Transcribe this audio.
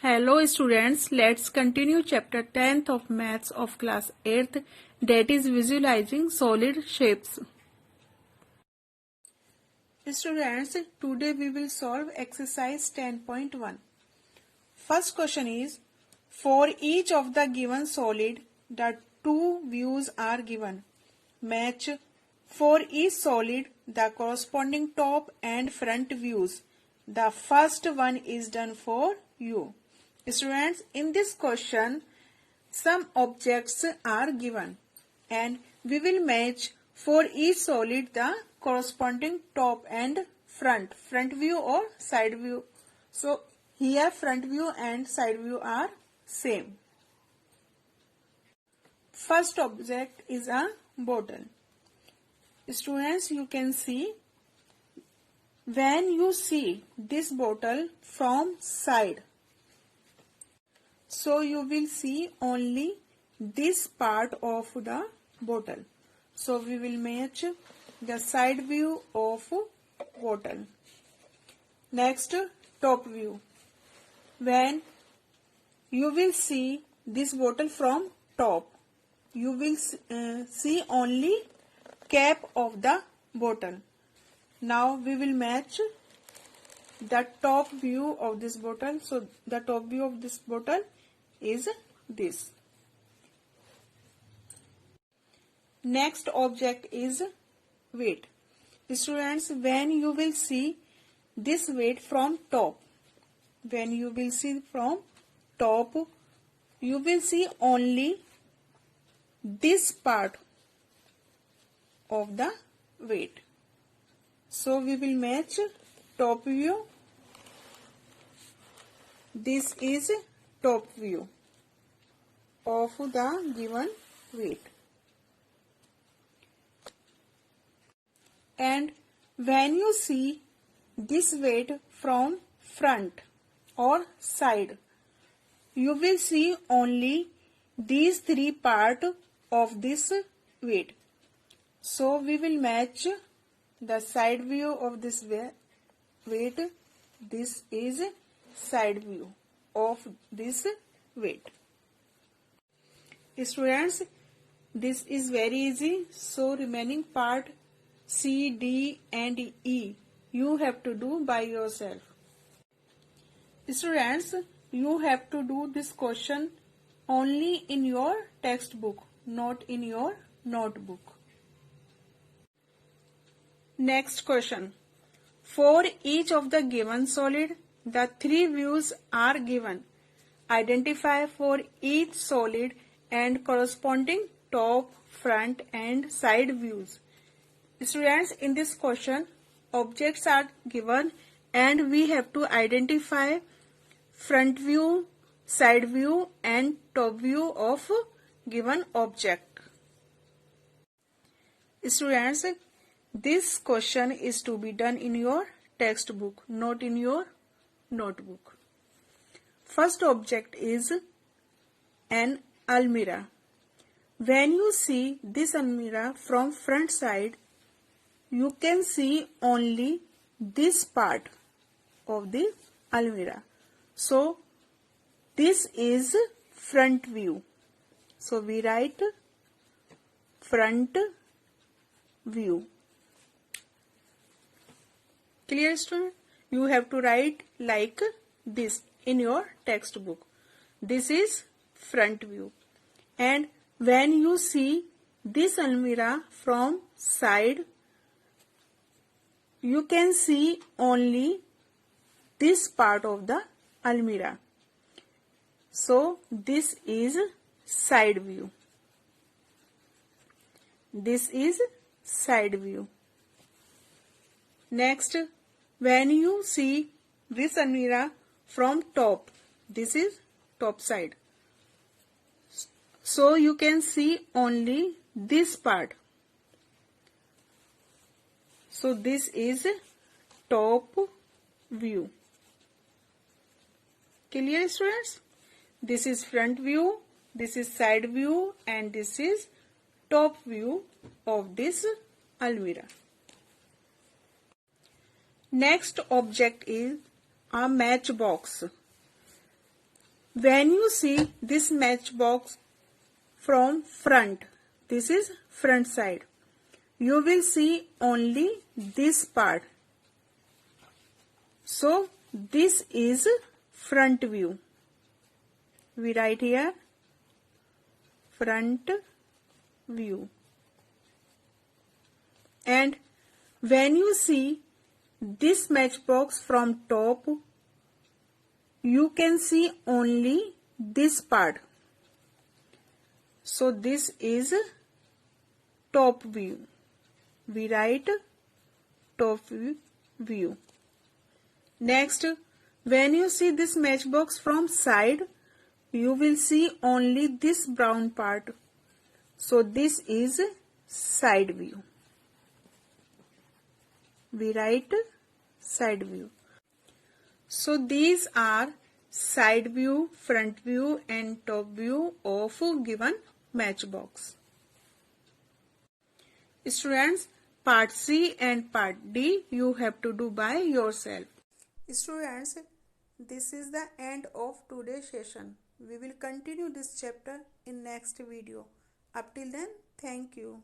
Hello students, let's continue chapter 10th of maths of class 8th, that is visualizing solid shapes. Students, today we will solve exercise 10.1. First question is, for each of the given solid, the two views are given. Match for each solid the corresponding top and front views. The first one is done for you. Students, in this question, some objects are given and we will match for each solid the corresponding top and front view or side view. So here front view and side view are same. First object is a bottle. Students, you can see when you see this bottle from side, so you will see only this part of the bottle. So we will match the side view of bottle. Next, top view. When you will see this bottle from top, you will see only cap of the bottle. Now we will match the top view of this bottle. So the top view of this bottle is this. Next object is weight. Students, when you will see this weight from top, when you will see from top, you will see only this part of the weight. So we will match top view. This is top view of the given weight. And when you see this weight from front or side, you will see only these three parts of this weight. So we will match the side view of this weight. This is side view of this weight. Students, this is very easy. So remaining part C, D and E you have to do by yourself. Students, you have to do this question only in your textbook, not in your notebook. Next question. For each of the given solid, the three views are given. Identify for each solid and corresponding top, front and side views. Students, in this question, objects are given and we have to identify front view, side view and top view of given object. Students, this question is to be done in your textbook, not in your notebook. First object is an almirah. When you see this almirah from front side, you can see only this part of the almirah. So this is front view. So we write front view. Clear, student? You have to write like this in your textbook. This is front view. And when you see this almirah from side, you can see only this part of the almirah. So this is side view. This is side view. Next, when you see this almirah from top, this is top side. So you can see only this part. So this is top view. Clear, students? This is front view, this is side view and this is top view of this almirah. Next object is a matchbox. When you see this matchbox from front, this is front side, you will see only this part. So this is front view. We write here front view. And when you see this matchbox from top, you can see only this part. So this is top view. We write top view. Next, when you see this matchbox from side, you will see only this brown part. So this is side view. We write side view. So these are side view, front view and top view of given matchbox. Students, part C and part D you have to do by yourself. Students, this is the end of today's session. We will continue this chapter in next video. Up till then, thank you.